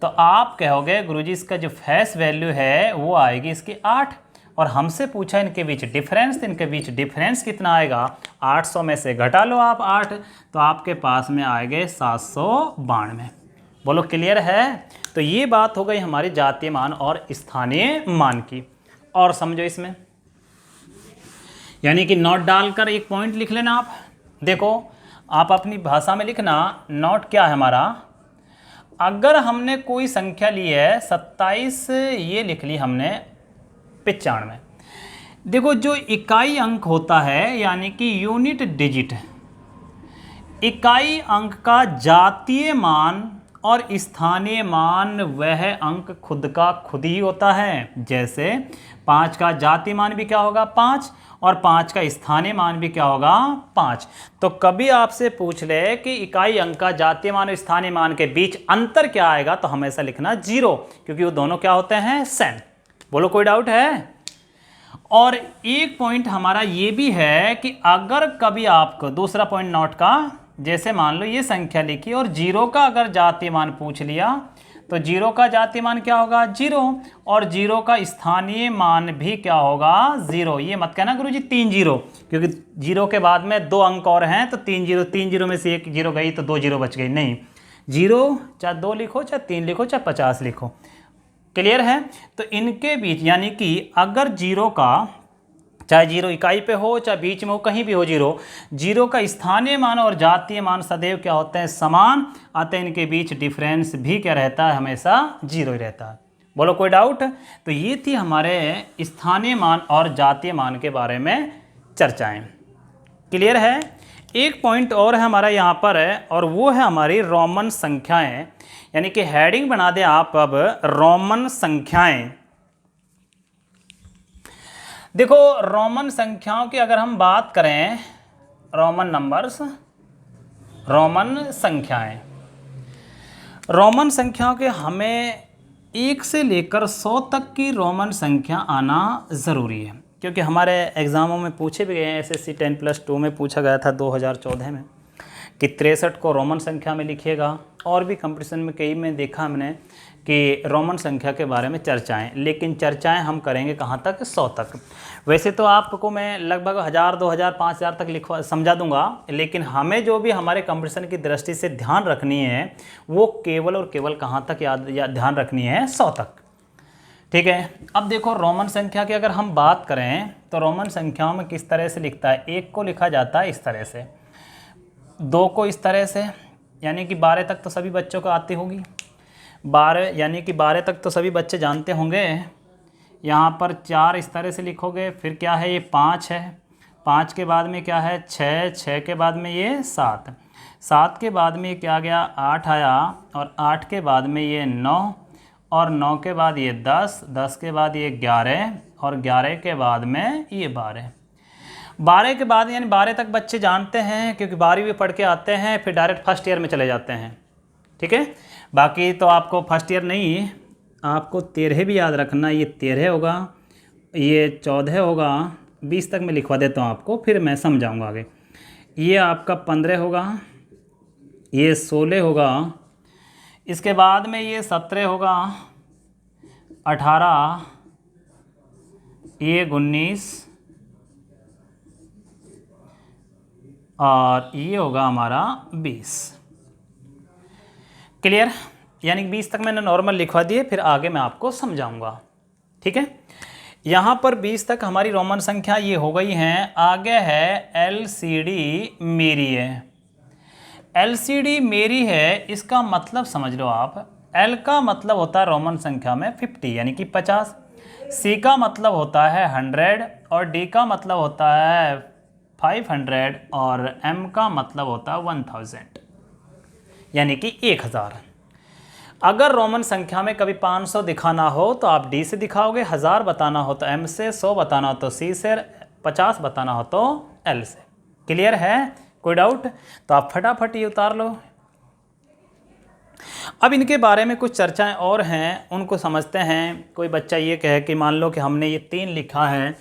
तो आप कहोगे गुरुजी इसका जो फेस वैल्यू है वो आएगी इसकी 8, और हमसे पूछा इनके बीच डिफरेंस, तो इनके बीच डिफरेंस कितना आएगा 800 में से घटा लो आप 8, तो आपके पास में आएंगे 792। बोलो क्लियर है? तो ये बात हो गई हमारी जातीय मान और स्थानीय मान की। और समझो इसमें, यानी कि नोट डालकर एक पॉइंट लिख लेना आप। देखो आप अपनी भाषा में लिखना, नोट क्या है हमारा, अगर हमने कोई संख्या ली है 27, ये लिख ली हमने 95। देखो जो इकाई अंक होता है यानी कि यूनिट डिजिट, इकाई अंक का जातीय मान और स्थानीय मान वह अंक खुद का खुद ही होता है। जैसे 5 का जातीय मान भी क्या होगा 5, और 5 का स्थानीय मान भी क्या होगा 5। तो कभी आपसे पूछ ले कि इकाई अंक का जातीय मान और स्थानीय मान के बीच अंतर क्या आएगा, तो हमेशा लिखना 0, क्योंकि वो दोनों क्या होते हैं सेम। बोलो कोई डाउट है? और एक पॉइंट हमारा ये भी है कि अगर कभी आपको, दूसरा पॉइंट नोट का, जैसे मान लो ये संख्या लिखी और जीरो का अगर जातीय मान पूछ लिया तो जीरो का जातीय मान क्या होगा, जीरो, और जीरो का स्थानीय मान भी क्या होगा, जीरो। ये मत कहना गुरुजी 3 जीरो, क्योंकि जीरो के बाद में 2 अंक और हैं तो 3 जीरो में से 1 जीरो गई तो 2 जीरो बच गई। नहीं, जीरो चाहे 2 लिखो चाहे 3 लिखो चाहे 50 लिखो। क्लियर है? तो इनके बीच यानी कि अगर जीरो का चाहे जीरो इकाई पे हो चाहे बीच में हो, कहीं भी हो जीरो का स्थानीय मान और जातीय मान सदैव क्या होते हैं, समान। अतः इनके बीच डिफरेंस भी क्या रहता है, हमेशा जीरो ही रहता है। बोलो कोई डाउट? तो ये थी हमारे स्थानीय मान और जातीय मान के बारे में चर्चाएं। क्लियर है? एक पॉइंट और है हमारा यहाँ पर है, और वो है हमारी रोमन संख्याएं। यानी कि हेडिंग बना दें आप अब रोमन संख्याएं। देखो रोमन संख्याओं की अगर हम बात करें, रोमन नंबर्स, रोमन संख्याएं, रोमन संख्याओं के हमें 1 से लेकर 100 तक की रोमन संख्या आना ज़रूरी है, क्योंकि हमारे एग्ज़ामों में पूछे भी गए हैं। SSC 10+2 में पूछा गया था 2014 में कि 63 को रोमन संख्या में लिखिएगा, और भी कंपटीशन में कई में देखा हमने कि रोमन संख्या के बारे में चर्चाएं, लेकिन चर्चाएं हम करेंगे कहाँ तक, 100 तक। वैसे तो आपको मैं लगभग 1000, 2000, 5000 तक लिखवा समझा दूंगा, लेकिन हमें जो भी हमारे कंपटीशन की दृष्टि से ध्यान रखनी है वो केवल और केवल कहाँ तक ध्यान रखनी है, 100 तक। ठीक है? अब देखो रोमन संख्या की अगर हम बात करें तो रोमन संख्याओं में किस तरह से लिखता है। 1 को लिखा जाता है इस तरह से, 2 को इस तरह से, यानी कि 12 तक तो सभी बच्चों को आती होगी। 12 यानी कि 12 तक तो सभी बच्चे जानते होंगे। यहाँ पर 4 इस तरह से लिखोगे, फिर क्या है, ये 5 है, 5 के बाद में क्या है, 6, 6 के बाद में ये 7, 7 के बाद में क्या गया, 8 आया, और 8 के बाद में ये 9, और 9 के बाद ये 10, 10 के बाद ये 11, और 11 के बाद में ये 12। 12 के बाद यानी 12 तक बच्चे जानते हैं, क्योंकि 12वीं में पढ़ के आते हैं, फिर डायरेक्ट फर्स्ट ईयर में चले जाते हैं। ठीक है? बाकी तो आपको फर्स्ट ईयर नहीं, आपको 13 भी याद रखना, ये 13 होगा, ये 14 होगा, 20 तक मैं लिखवा देता हूँ आपको, फिर मैं समझाऊंगा आगे। ये आपका 15 होगा, ये 16 होगा, इसके बाद में ये 17 होगा, 18, ये 19, और ये होगा हमारा 20। क्लियर? यानी 20 तक मैंने नॉर्मल लिखवा दिए, फिर आगे मैं आपको समझाऊंगा। ठीक है? यहाँ पर 20 तक हमारी रोमन संख्या ये हो गई हैं। आगे है LCD मेरी है। LCD मेरी है, इसका मतलब समझ लो आप, L का मतलब होता है रोमन संख्या में 50 यानी कि 50, C का मतलब होता है 100, और D का मतलब होता है 500, और M का मतलब होता है 1000 यानी कि 1000। अगर रोमन संख्या में कभी 500 दिखाना हो तो आप D से दिखाओगे, 1000 बताना हो तो M से, 100 बताना हो तो C से, 50 बताना हो तो L से। क्लियर है? कोई डाउट? तो आप फटाफट ये उतार लो। अब इनके बारे में कुछ चर्चाएं और हैं, उनको समझते हैं। कोई बच्चा ये कहे कि मान लो कि हमने ये 3 लिखा है,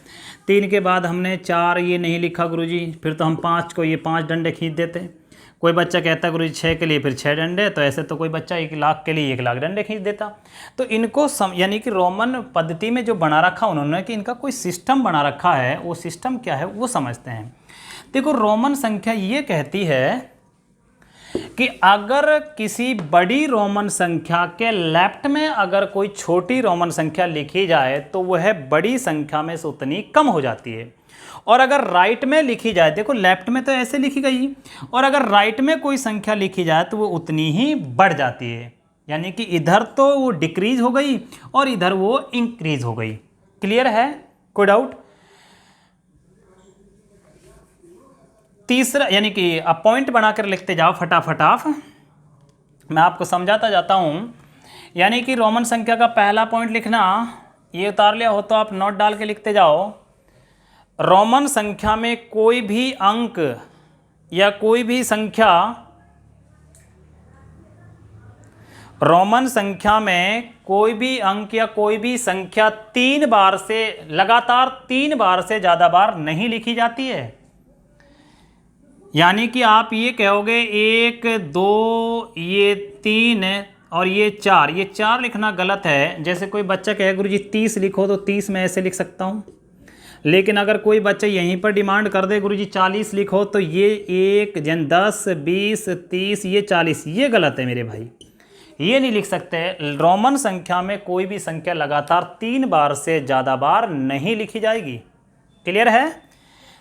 3 के बाद हमने 4 ये नहीं लिखा गुरुजी, फिर तो हम 5 को ये 5 डंडे खींच देते। कोई बच्चा कहता है गुरुजी 6 के लिए फिर 6 डंडे, तो ऐसे तो कोई बच्चा 1 लाख के लिए 1 लाख डंडे खींच देता। तो इनको यानी कि रोमन पद्धति में जो बना रखा उन्होंने कि इनका कोई सिस्टम बना रखा है, वो सिस्टम क्या है वो समझते हैं। देखो रोमन संख्या ये कहती है कि अगर किसी बड़ी रोमन संख्या के लेफ्ट में अगर कोई छोटी रोमन संख्या लिखी जाए तो वह बड़ी संख्या में से उतनी कम हो जाती है, और अगर राइट में लिखी जाए, देखो लेफ्ट में तो ऐसे लिखी गई, और अगर राइट में कोई संख्या लिखी जाए तो वो उतनी ही बढ़ जाती है। यानी कि इधर तो वो डिक्रीज हो गई और इधर वो इंक्रीज हो गई। क्लियर है? कोई डाउट? तीसरा यानी कि अब पॉइंट बनाकर लिखते जाओ फटाफट आप, मैं आपको समझाता जाता हूं। यानी कि रोमन संख्या का पहला पॉइंट लिखना, ये उतार लिया हो तो आप नोट डाल के लिखते जाओ। रोमन संख्या में कोई भी अंक या कोई भी संख्या, रोमन संख्या में कोई भी अंक या कोई भी संख्या 3 बार से लगातार 3 बार से ज़्यादा बार नहीं लिखी जाती है। यानी कि आप ये कहोगे 1 2 ये 3 और ये 4, ये 4 लिखना गलत है। जैसे कोई बच्चा कहे गुरुजी 30 लिखो, तो 30 मैं ऐसे लिख सकता हूँ। लेकिन अगर कोई बच्चा यहीं पर डिमांड कर दे गुरुजी 40 लिखो, तो ये 1 जन 10 20 30 ये 40, ये गलत है मेरे भाई, ये नहीं लिख सकते। रोमन संख्या में कोई भी संख्या लगातार 3 बार से ज़्यादा बार नहीं लिखी जाएगी। क्लियर है?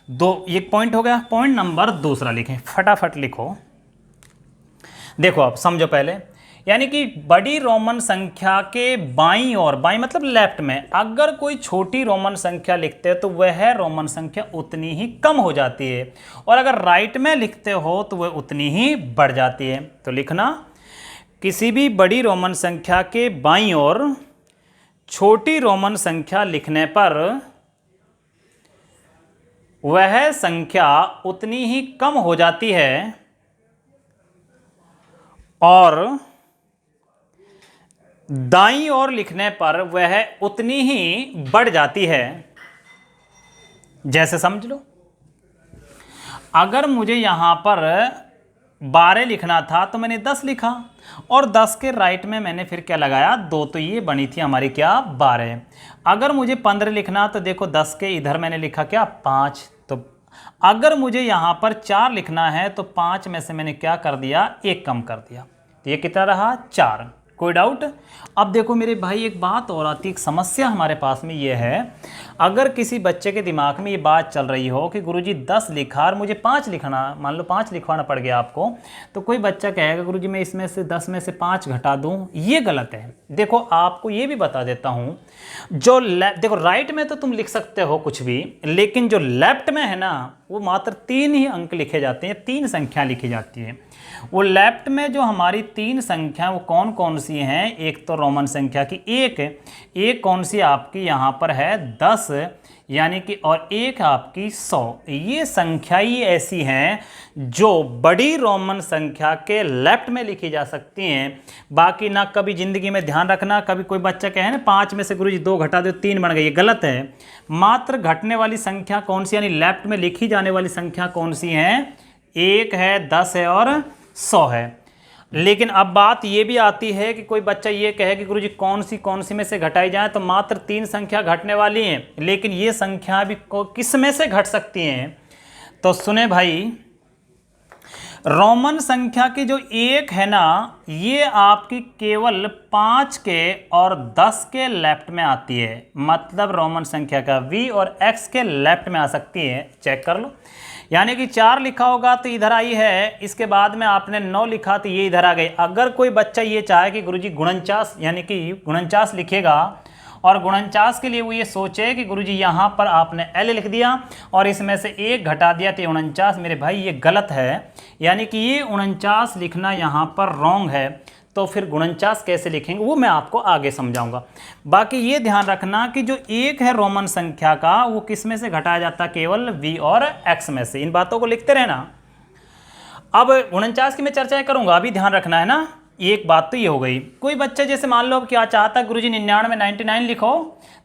एक पॉइंट हो गया। पॉइंट नंबर दूसरा लिखें, फटाफट लिखो। देखो अब समझो पहले, यानी कि बड़ी रोमन संख्या के बाईं ओर, बाईं मतलब लेफ्ट में, अगर कोई छोटी रोमन संख्या लिखते हैं तो वह रोमन संख्या उतनी ही कम हो जाती है, और अगर राइट में लिखते हो तो वह उतनी ही बढ़ जाती है। तो लिखना, किसी भी बड़ी रोमन संख्या के बाईं ओर छोटी रोमन संख्या लिखने पर वह संख्या उतनी ही कम हो जाती है और दाईं ओर लिखने पर वह उतनी ही बढ़ जाती है। जैसे समझ लो, अगर मुझे यहां पर 12 लिखना था तो मैंने 10 लिखा, और 10 के राइट में मैंने फिर क्या लगाया 2, तो ये बनी थी हमारी क्या 12। अगर मुझे 15 लिखना तो देखो 10 के इधर मैंने लिखा क्या 5। तो अगर मुझे यहाँ पर 4 लिखना है तो 5 में से मैंने क्या कर दिया 1 कम कर दिया, तो ये कितना रहा 4। कोई डाउट? अब देखो मेरे भाई एक बात और आती है, एक समस्या हमारे पास में ये है, अगर किसी बच्चे के दिमाग में ये बात चल रही हो कि गुरुजी 10 लिखा और मुझे 5 लिखना, मान लो 5 लिखवाना पड़ गया आपको, तो कोई बच्चा कहेगा गुरुजी मैं इसमें से 10 में से 5 घटा दूं, ये गलत है। देखो आपको ये भी बता देता हूं, जो देखो राइट में तो तुम लिख सकते हो कुछ भी, लेकिन जो लेफ्ट में है ना वो मात्र 3 ही अंक लिखे जाते हैं, 3 संख्या लिखी जाती है। वो लेफ्ट में जो हमारी 3 संख्या वो कौन कौन सी हैं? एक तो रोमन संख्या की एक कौन सी आपकी यहाँ पर है 10, यानी कि, और एक आपकी 100। ये संख्या ही ऐसी हैं जो बड़ी रोमन संख्या के लेफ्ट में लिखी जा सकती हैं। बाकी ना कभी जिंदगी में ध्यान रखना, कभी कोई बच्चा कहे ना 5 में से गुरुजी 2 घटा दो 3 बन गई, ये गलत है। मात्र घटने वाली संख्या कौन सी, यानी लेफ्ट में लिखी जाने वाली संख्या कौन सी है? 1 है, 10 है और 100 है। लेकिन अब बात ये भी आती है कि कोई बच्चा ये कहे कि गुरुजी कौन सी में से घटाई जाए, तो मात्र 3 संख्या घटने वाली हैं, लेकिन ये संख्या भी किस में से घट सकती हैं? तो सुने भाई, रोमन संख्या की जो 1 है ना, ये आपकी केवल 5 के और 10 के लेफ्ट में आती है। मतलब रोमन संख्या का v और x के लेफ्ट में आ सकती है। चेक कर लो, यानी कि 4 लिखा होगा तो इधर आई है, इसके बाद में आपने 9 लिखा तो ये इधर आ गई। अगर कोई बच्चा ये चाहे कि गुरुजी 49 यानी कि 49 लिखेगा, और 49 के लिए वो ये सोचे कि गुरुजी यहाँ पर आपने L लिख दिया और इसमें से 1 घटा दिया तो 49, मेरे भाई ये गलत है। यानी कि ये 49 लिखना यहाँ पर रॉन्ग है। तो फिर 49 कैसे लिखेंगे वो मैं आपको आगे समझाऊंगा। बाकी ये ध्यान रखना कि जो 1 है रोमन संख्या का, वो किस में से घटाया जाता है? केवल v और x में से। इन बातों को लिखते रहना। अब 49 की मैं चर्चा करूंगा, अभी ध्यान रखना है ना। एक बात तो ये हो गई। कोई बच्चा जैसे मान लो अब क्या चाहता है गुरुजी 99 99 लिखो,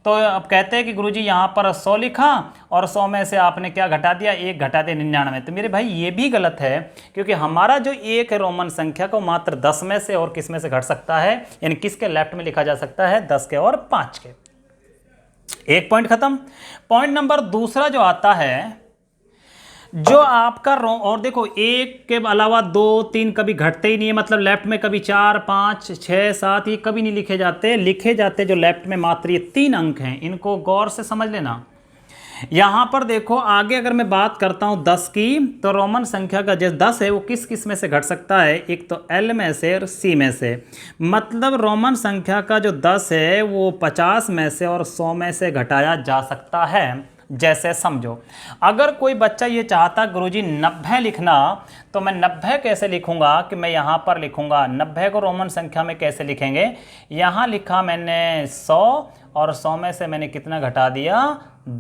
तो अब कहते हैं कि गुरुजी यहाँ पर 100 लिखा और 100 में से आपने क्या घटा दिया 1 घटा दिया 99। तो मेरे भाई ये भी गलत है, क्योंकि हमारा जो 1 है रोमन संख्या को मात्र 10 में से और किस में से घट सकता है, यानी किसके लेफ्ट में लिखा जा सकता है? 10 के और 5 के। एक पॉइंट खत्म। पॉइंट नंबर दूसरा जो आता है, जो आपका और देखो 1 के अलावा 2 3 कभी घटते ही नहीं है। मतलब लेफ्ट में कभी 4 5 6 7 ये कभी नहीं लिखे जाते जो लेफ्ट में मात्र ये 3 अंक हैं। इनको गौर से समझ लेना। यहां पर देखो आगे अगर मैं बात करता हूं 10 की, तो रोमन संख्या का जो 10 है वो किस किस में से घट सकता है? एक तो L में से और C में से। मतलब रोमन संख्या का जो 10 है वो 50 में से और 100 में से घटाया जा सकता है। जैसे समझो, अगर कोई बच्चा ये चाहता गुरुजी 90 लिखना, तो मैं 90 कैसे लिखूंगा? कि मैं यहाँ पर लिखूंगा 90 को रोमन संख्या में कैसे लिखेंगे? यहाँ लिखा मैंने 100 और 100 में से मैंने कितना घटा दिया?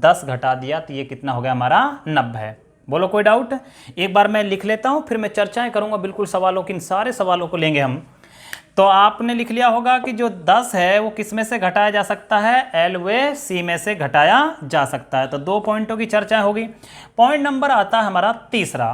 10 घटा दिया, तो ये कितना हो गया हमारा 90। बोलो कोई डाउट? एक बार मैं लिख लेता हूँ, फिर मैं चर्चाएं करूँगा बिल्कुल सवालों की। इन सारे सवालों को लेंगे हम। तो आपने लिख लिया होगा कि जो 10 है वो किस में से घटाया जा सकता है? L व C में से घटाया जा सकता है। तो 2 पॉइंटों की चर्चा होगी। पॉइंट नंबर आता है हमारा तीसरा।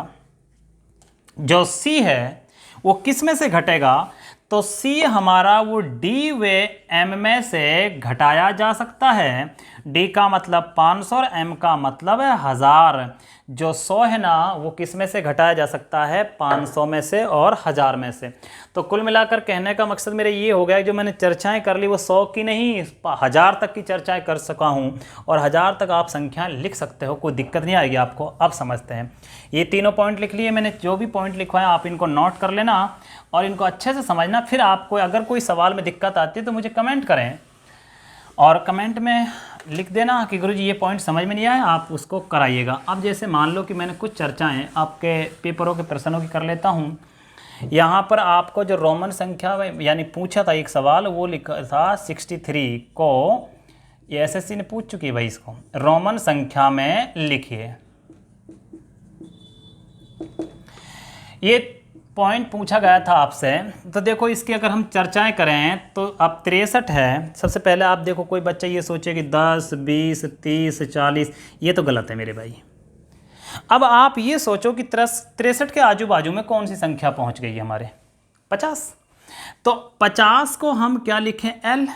जो C है वो किस में से घटेगा, तो C हमारा वो D वे M में से घटाया जा सकता है। D का मतलब 500 और M का मतलब है 1000। जो 100 है ना वो किस में से घटाया जा सकता है, 500 में से और 1000 में से। तो कुल मिलाकर कहने का मकसद मेरा ये हो गया, जो मैंने चर्चाएं कर ली वो 100 की नहीं 1000 तक की चर्चाएं कर सका हूँ, और 1000 तक आप संख्याएं लिख सकते हो, कोई दिक्कत नहीं आएगी आपको। अब समझते हैं, ये तीनों पॉइंट लिख लिए मैंने, जो भी पॉइंट लिखवाए आप इनको नोट कर लेना और इनको अच्छे से समझना। फिर आपको अगर कोई सवाल में दिक्कत आती है तो मुझे कमेंट करें, और कमेंट में लिख देना कि गुरुजी ये पॉइंट समझ में नहीं आया, आप उसको कराइएगा। अब जैसे मान लो कि मैंने कुछ चर्चाएं आपके पेपरों के प्रश्नों की कर लेता हूं। यहाँ पर आपको जो रोमन संख्या यानी पूछा था एक सवाल, वो लिखा था 63 को, ये एसएससी ने पूछ चुकी है भाई, इसको रोमन संख्या में लिखिए। ये पॉइंट पूछा गया था आपसे। तो देखो इसकी अगर हम चर्चाएं करें तो अब 63 है। सबसे पहले आप देखो, कोई बच्चा ये सोचे कि 10, 20, 30, 40, ये तो गलत है मेरे भाई। अब आप ये सोचो कि 63 के आजू बाजू में कौन सी संख्या पहुंच गई है हमारे, 50। तो 50 को हम क्या लिखें, L।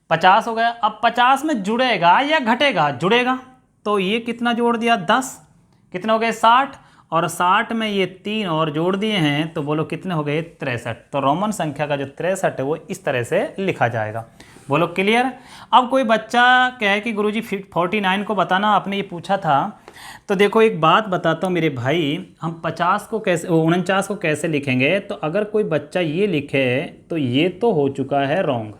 50 हो गया। अब 50 में जुड़ेगा या घटेगा, जुड़ेगा, तो ये कितना जोड़ दिया, 10, कितने हो गए, 60, और 60 में ये 3 और जोड़ दिए हैं तो बोलो कितने हो गए, 63। तो रोमन संख्या का जो 63 है वो इस तरह से लिखा जाएगा। बोलो क्लियर। अब कोई बच्चा कहे कि गुरुजी 49 को बताना, आपने ये पूछा था। तो देखो एक बात बताता हूँ मेरे भाई, हम 50 को कैसे, 49 को कैसे लिखेंगे। तो अगर कोई बच्चा ये लिखे तो ये तो हो चुका है रॉन्ग,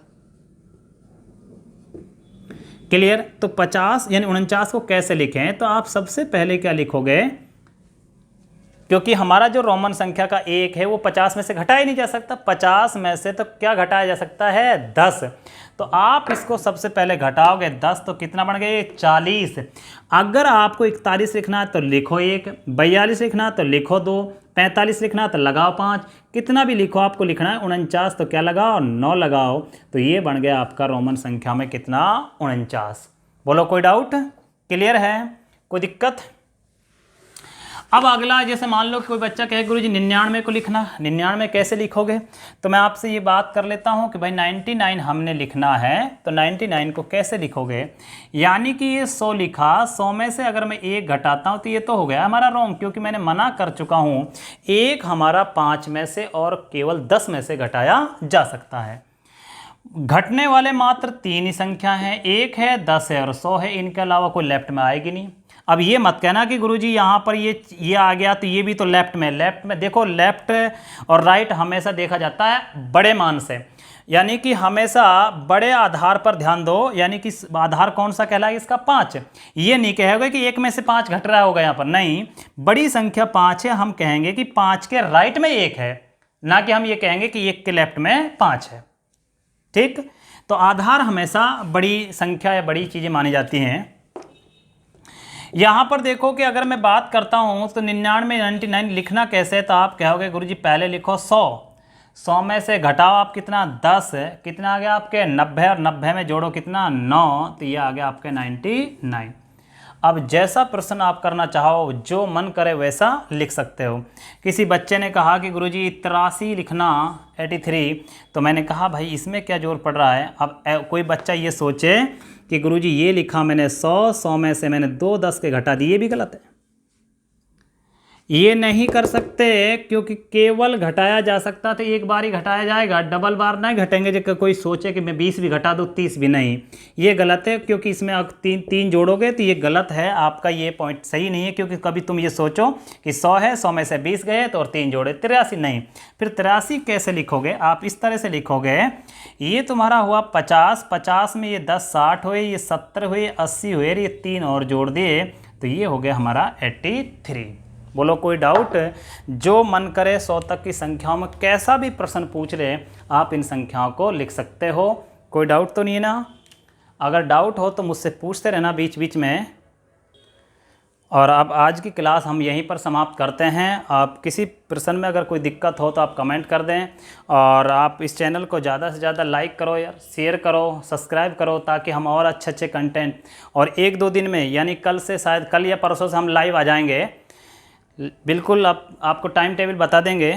क्लियर। तो 50 यानी 49 को कैसे लिखें, तो आप सबसे पहले क्या लिखोगे, क्योंकि हमारा जो रोमन संख्या का 1 है वो 50 में से घटाया नहीं जा सकता, 50 में से तो क्या घटाया जा सकता है, 10। तो आप इसको सबसे पहले घटाओगे 10 तो कितना बन गया, 40। अगर आपको 41 लिखना है तो लिखो 1, 42 लिखना है तो लिखो 2, 45 लिखना है तो लगाओ 5, कितना भी लिखो आपको लिखना है। 49 तो क्या लगाओ, 9 लगाओ। तो ये बन गया आपका रोमन संख्या में कितना, 49। बोलो कोई डाउट, क्लियर है, कोई दिक्कत। अब अगला, जैसे मान लो कि कोई बच्चा कहे गुरुजी 99 को लिखना, 99 कैसे लिखोगे। तो मैं आपसे ये बात कर लेता हूँ कि भाई 99 हमने लिखना है, तो 99 को कैसे लिखोगे, यानी कि ये 100 लिखा, 100 में से अगर मैं 1 घटाता हूँ तो ये तो हो गया हमारा रॉन्ग, क्योंकि मैंने मना कर चुका हूँ, 1 हमारा 5 में से और केवल 10 में से घटाया जा सकता है। घटने वाले मात्र 3 ही संख्या हैं, 1 है, 10 है और 100 है, इनके अलावा कोई लेफ्ट में आएगी नहीं। अब ये मत कहना कि गुरुजी यहाँ पर ये आ गया तो ये भी तो लेफ्ट में देखो, लेफ्ट और राइट हमेशा देखा जाता है बड़े मान से, यानी कि हमेशा बड़े आधार पर ध्यान दो। यानी कि आधार कौन सा कहलाएगा, इसका 5। ये नहीं कहेगा कि 1 में से 5 घट रहा होगा, यहाँ पर नहीं, बड़ी संख्या 5 है, हम कहेंगे कि 5 के राइट में 1 है, ना कि हम ये कहेंगे कि 1 के लेफ्ट में 5 है, ठीक। तो आधार हमेशा बड़ी संख्या या बड़ी चीज़ें मानी जाती हैं। यहाँ पर देखो कि अगर मैं बात करता हूँ तो 99 लिखना कैसे, तो आप कहोगे गुरुजी पहले लिखो 100, 100 में से घटाओ आप कितना, 10, कितना आ गया आपके 90, और 90 में जोड़ो कितना, 9, तो ये आ गया आपके 99। अब जैसा प्रश्न आप करना चाहो, जो मन करे वैसा लिख सकते हो। किसी बच्चे ने कहा कि गुरुजी 83 लिखना, 83, तो मैंने कहा भाई इसमें क्या जोर पड़ रहा है। अब कोई बच्चा ये सोचे कि गुरुजी ये लिखा मैंने 100 में से मैंने 2 10 के घटा दिए, ये भी गलत है। ये नहीं कर सकते, क्योंकि केवल घटाया जा सकता तो एक बार ही घटाया जाएगा, डबल बार नहीं घटेंगे। जो कोई सोचे कि मैं 20 भी घटा दूँ 30 भी नहीं, ये गलत है, क्योंकि इसमें अब तीन जोड़ोगे तो ये गलत है, आपका ये पॉइंट सही नहीं है। क्योंकि कभी तुम ये सोचो कि 100 है, 100 में से 20 गए तो और 3 जोड़े 83, नहीं। फिर 83 कैसे लिखोगे, आप इस तरह से लिखोगे, ये तुम्हारा हुआ 50, 50 में ये 10 60 हुए, ये 70 हुए, 80 हुए, ये 3 और जोड़ दिए, तो ये हो गया हमारा 83। बोलो कोई डाउट। जो मन करे 100 तक की संख्याओं में कैसा भी प्रश्न पूछ ले, आप इन संख्याओं को लिख सकते हो, कोई डाउट तो नहीं है ना। अगर डाउट हो तो मुझसे पूछते रहना बीच बीच में। और अब आज की क्लास हम यहीं पर समाप्त करते हैं। आप किसी प्रश्न में अगर कोई दिक्कत हो तो आप कमेंट कर दें, और आप इस चैनल को ज़्यादा से ज़्यादा लाइक करो यार, शेयर करो, सब्सक्राइब करो, ताकि हम और अच्छे अच्छे कंटेंट, और 1-2 दिन में, यानी कल से, शायद कल या परसों से हम लाइव आ जाएंगे। बिल्कुल आपको टाइम टेबल बता देंगे।